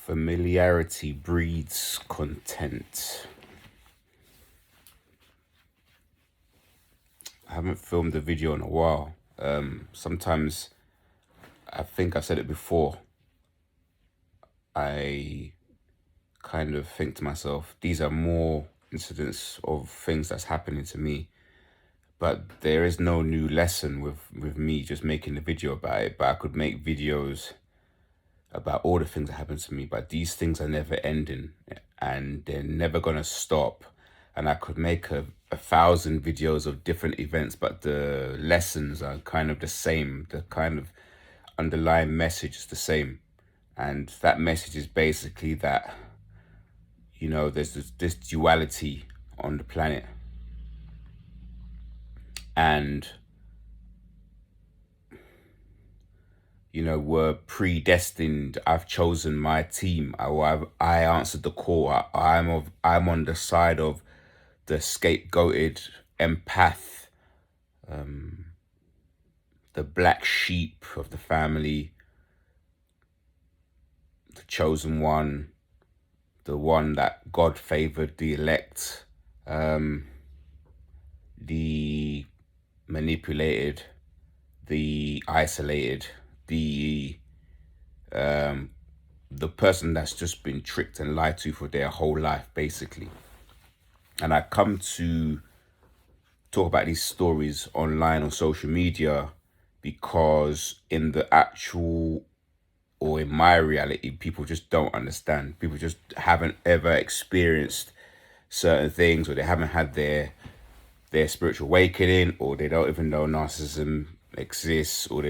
Familiarity breeds content. I haven't filmed a video in a while. Sometimes, I think I've said it before, I kind of think to myself, these are more incidents of things that's happening to me. But there is no new lesson with me just making a video about it. But I could make videos about all the things that happen to me, but these things are never ending and they're never gonna stop. And I could make a 1,000 videos of different events, but the lessons are kind of the same. The kind of underlying message is the same. And that message is basically that, there's this duality on the planet. And were predestined. I've chosen my team. I answered the call. I'm on the side of the scapegoated empath, the black sheep of the family, the chosen one, the one that God favored, the elect, the manipulated, the isolated, the person that's just been tricked and lied to for their whole life, basically. And I come to talk about these stories online on social media because in the actual, or in my reality, people just don't understand. People just haven't ever experienced certain things, or they haven't had their spiritual awakening, or they don't even know narcissism exists, or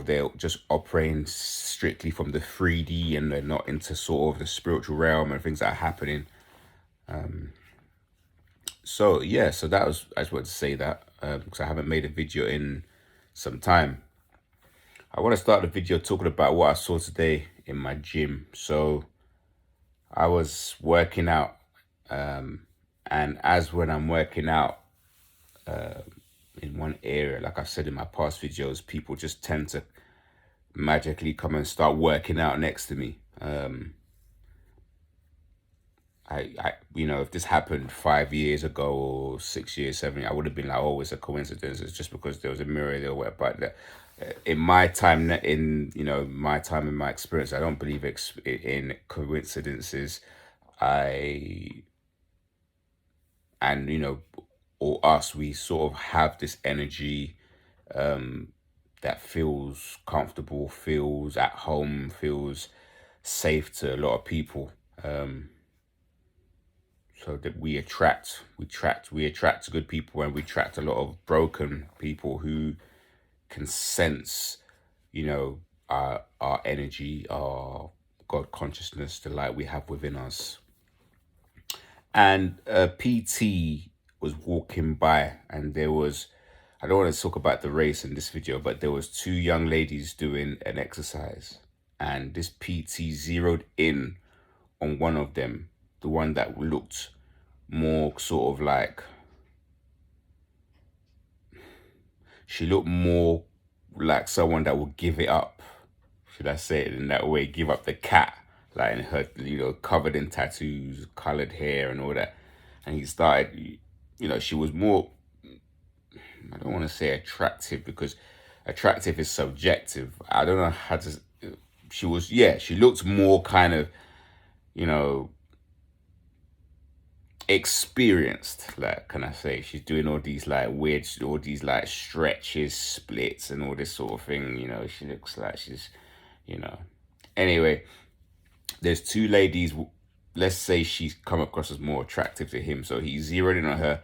they're just operating strictly from the 3D and they're not into sort of the spiritual realm and things that are happening. So that was, I just wanted to say that because I haven't made a video in some time. I want to start the video talking about what I saw today in my gym. So I was working out, and as when I'm working out in one area, like I've said in my past videos, people just tend to magically come and start working out next to me. If this happened 5 years ago or 6 years, 7 years, I would have been like, oh, it's a coincidence. It's just because there was a mirror there. But in my time, in my experience, I don't believe in coincidences. Or us, we sort of have this energy that feels comfortable, feels at home, feels safe to a lot of people. So that we attract good people, and we attract a lot of broken people who can sense, our energy, our God consciousness, the light we have within us. And PT was walking by, and there was, I don't want to talk about the race in this video, but there was 2 young ladies doing an exercise, and this PT zeroed in on one of them, the one that looked more sort of like, she looked more like someone that would give it up. Should I say it in that way? Give up the cat, like in her, covered in tattoos, colored hair and all that. And he started, she was more, I don't want to say attractive, because attractive is subjective. I don't know how to, she looked more kind of, experienced, like, can I say? She's doing all these like weird, all these like stretches, splits and all this sort of thing. She looks like she's, anyway, there's 2 ladies. Let's say she's come across as more attractive to him, so he zeroed in on her.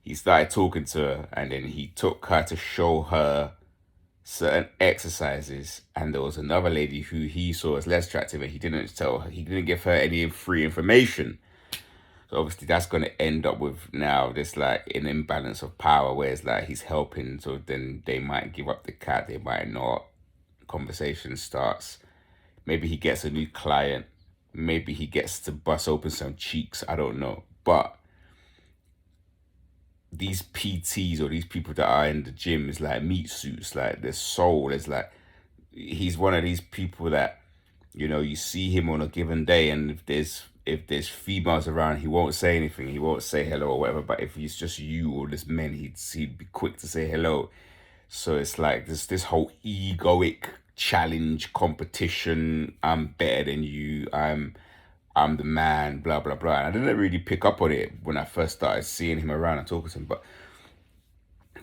He started talking to her, and then he took her to show her certain exercises. And there was another lady who he saw as less attractive, and he didn't give her any free information. So obviously that's going to end up with now this like an imbalance of power, where it's like he's helping, so then they might give up the cat, they might not. Conversation starts. Maybe he gets a new client. Maybe he gets to bust open some cheeks. I don't know. But these PTs, or these people that are in the gym, is like meat suits. Like their soul is like, he's one of these people that You know, you see him on a given day, and if there's females around, he won't say anything. He won't say hello or whatever. But if he's just you or this men, he'd be quick to say hello. So it's like this whole egoic challenge competition. I'm better than you. I'm the man. Blah blah blah. And I didn't really pick up on it when I first started seeing him around and talking to him. But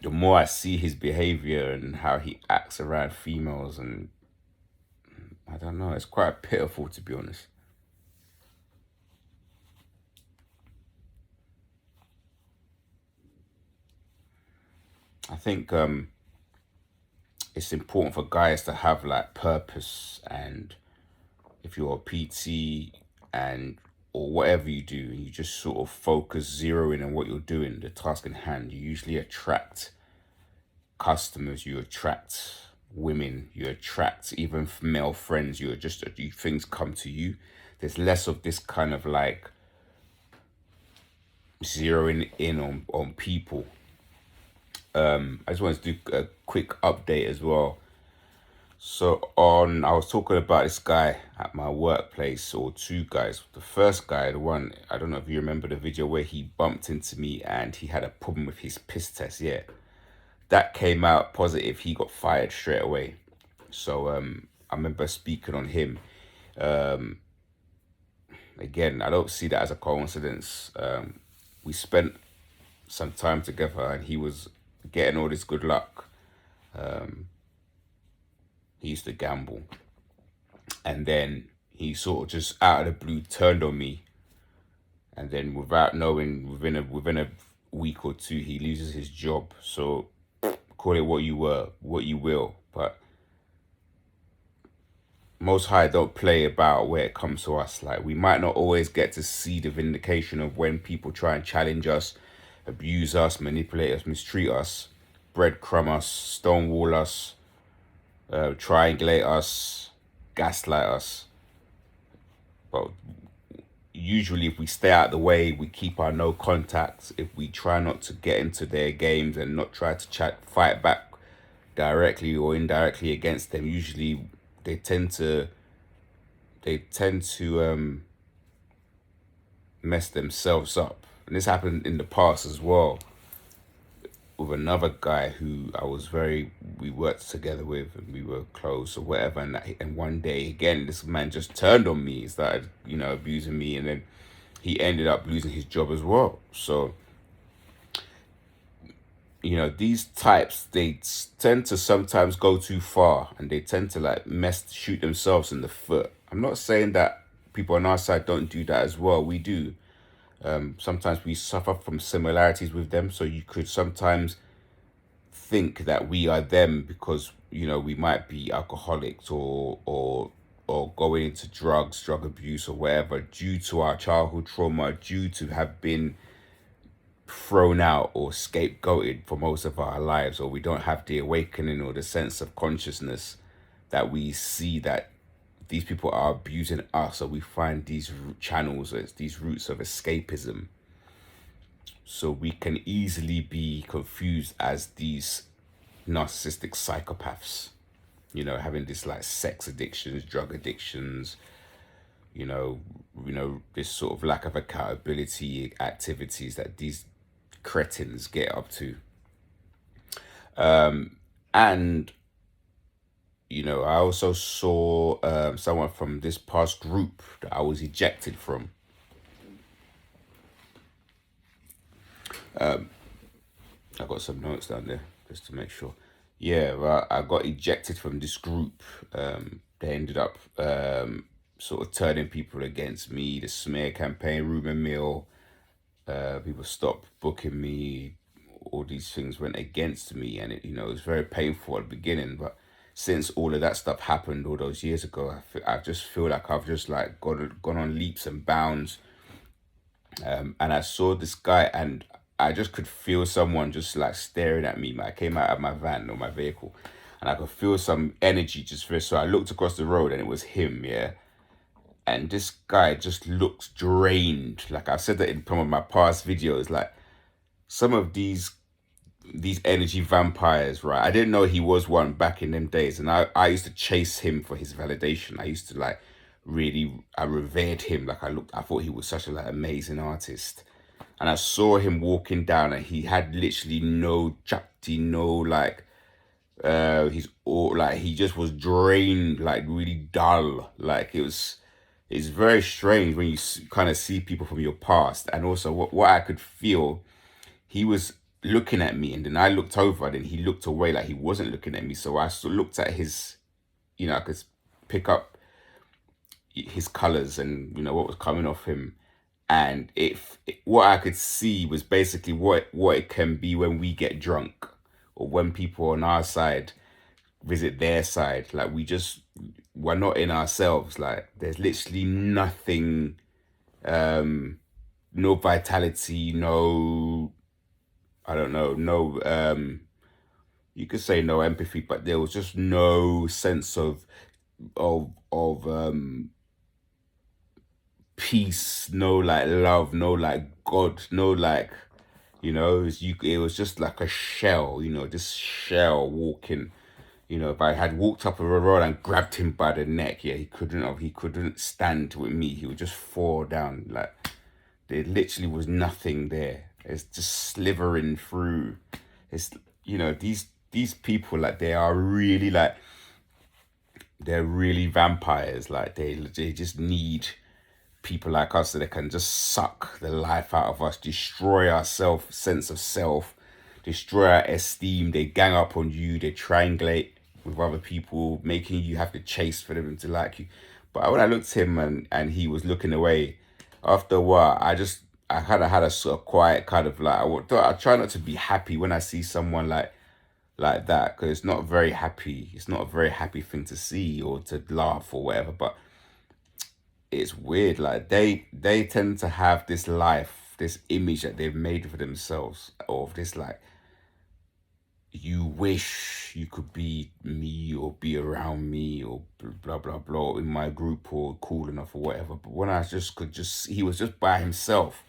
the more I see his behavior and how he acts around females, and I don't know, it's quite pitiful, to be honest. I think it's important for guys to have like purpose, and if you're a PT and or whatever you do, you just sort of focus, zero in on what you're doing, the task in hand, you usually attract customers, you attract women, you attract even male friends, things come to you. There's less of this kind of like zeroing in on people. I just wanted to do a quick update as well. So I was talking about this guy at my workplace, or two guys. The first guy, the one, I don't know if you remember the video where he bumped into me and he had a problem with his piss test. Yeah, that came out positive. He got fired straight away. So I remember speaking on him. Again, I don't see that as a coincidence. We spent some time together and he was getting all this good luck. He used to gamble, and then he sort of just out of the blue turned on me, and then without knowing, within a week or two, he loses his job. So call it what you will, but Most High don't play about where it comes to us. Like, we might not always get to see the vindication of when people try and challenge us, abuse us, manipulate us, mistreat us, breadcrumb us, stonewall us, triangulate us, gaslight us. But usually, if we stay out of the way, we keep our no contact, if we try not to get into their games and not try to fight back directly or indirectly against them, usually they tend to mess themselves up. And this happened in the past as well with another guy who we worked together with, and we were close or whatever. And one day again, this man just turned on me, started, abusing me, and then he ended up losing his job as well. So, these types, they tend to sometimes go too far, and they tend to like shoot themselves in the foot. I'm not saying that people on our side don't do that as well. We do. Sometimes we suffer from similarities with them, so you could sometimes think that we are them because we might be alcoholics or going into drug abuse or whatever, due to our childhood trauma, due to have been thrown out or scapegoated for most of our lives, or we don't have the awakening or the sense of consciousness that we see that these people are abusing us, or we find these channels as these roots of escapism. So we can easily be confused as these narcissistic psychopaths, having this like sex addictions, drug addictions, this sort of lack of accountability activities that these cretins get up to. And I also saw someone from this past group that I was ejected from. I got some notes down there just to make sure. Yeah, well, I got ejected from this group. They ended up sort of turning people against me. The smear campaign, rumor mill. People stopped booking me. All these things went against me, and it was very painful at the beginning. But since all of that stuff happened all those years ago, I just feel like I've just like gone on leaps and bounds. And I saw this guy, and I just could feel someone just like staring at me. I came out of my van or my vehicle, and I could feel some energy just for. So I looked across the road, and it was him. Yeah, and this guy just looks drained. Like I've said that in some of my past videos. Like some of these energy vampires, right? I didn't know he was one back in them days, and I used to chase him for his validation. I used to like really, I revered him. Like I thought he was such a like amazing artist. And I saw him walking down, and he had literally no chapti, no like he's all like he just was drained, like really dull. Like it's very strange when you kind of see people from your past. And also what I could feel, he was looking at me, and then I looked over, and then he looked away, like he wasn't looking at me. So I looked at his, I could pick up his colors and what was coming off him. And what I could see was basically what it can be when we get drunk, or when people on our side visit their side. Like we're not in ourselves. Like there's literally nothing, no vitality, no, I don't know, no, you could say no empathy, but there was just no sense of peace, no like love, no like God, no like, it was just like a shell, this shell walking. If I had walked up a road and grabbed him by the neck, yeah, he couldn't stand with me. He would just fall down. Like there literally was nothing there. It's just slithering through. It's these people, like they're really vampires. Like they just need people like us so they can just suck the life out of us, destroy our sense of self, destroy our esteem. They gang up on you, they triangulate with other people, making you have to chase for them to like you. But when I looked at him, and he was looking away, after a while, I kind of had a sort of quiet kind of like, I try not to be happy when I see someone like that, because it's not very happy. It's not a very happy thing to see or to laugh or whatever. But it's weird. Like they tend to have this life, this image that they've made for themselves of this, like, you wish you could be me or be around me or blah blah blah in my group or cool enough or whatever. But when I he was just by himself.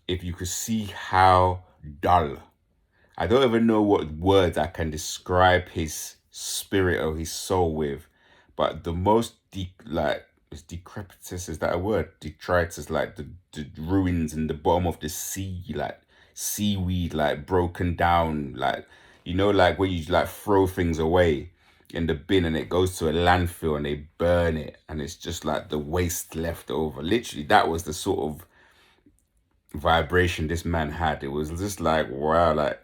If you could see how dull, I don't even know what words I can describe his spirit or his soul with, but the most like, is decrepitous, is that a word? Detritus, like the ruins in the bottom of the sea, like seaweed, like broken down, like like when you like throw things away in the bin and it goes to a landfill and they burn it and it's just like the waste left over. Literally, that was the sort of vibration this man had. It was just like, wow. Like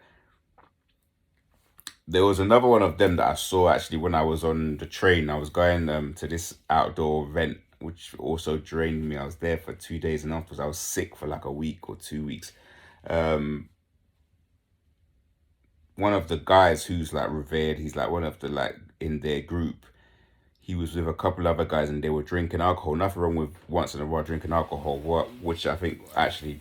there was another one of them that I saw actually when I was on the train. I was going to this outdoor event, which also drained me. I was there for 2 days, and afterwards I was sick for like a week or 2 weeks. One of the guys who's like revered, he's like one of the like in their group. He was with a couple other guys and they were drinking alcohol. Nothing wrong with once in a while drinking alcohol, which I think actually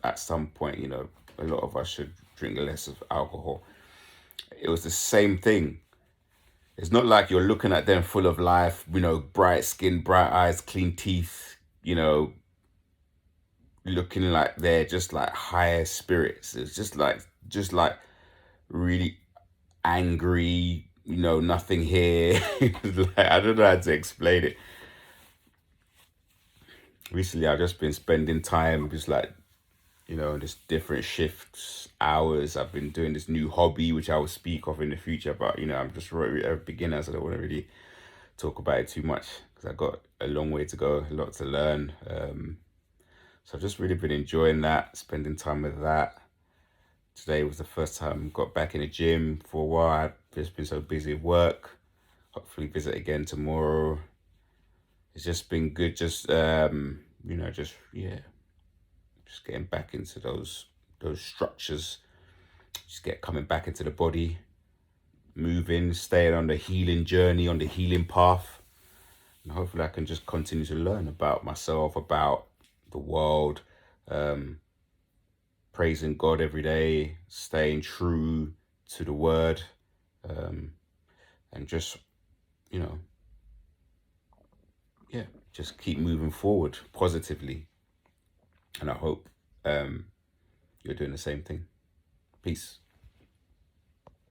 at some point, a lot of us should drink less of alcohol. It was the same thing. It's not like you're looking at them full of life, bright skin, bright eyes, clean teeth, looking like they're just like higher spirits. It's just like really angry, nothing here. Like, I don't know how to explain it. Recently, I've just been spending time just like, just different shifts, hours. I've been doing this new hobby, which I will speak of in the future, but I'm just a beginner, so I don't want to really talk about it too much because I've got a long way to go, a lot to learn. So I've just really been enjoying that, spending time with that. Today was the first time I got back in the gym for a while. I've just been so busy with work. Hopefully visit again tomorrow. It's just been good, just just getting back into those structures. Just coming back into the body, moving, staying on the healing journey, on the healing path. And hopefully I can just continue to learn about myself, about the world, praising God every day, staying true to the word, and just, just keep moving forward positively. And I hope you're doing the same thing. Peace.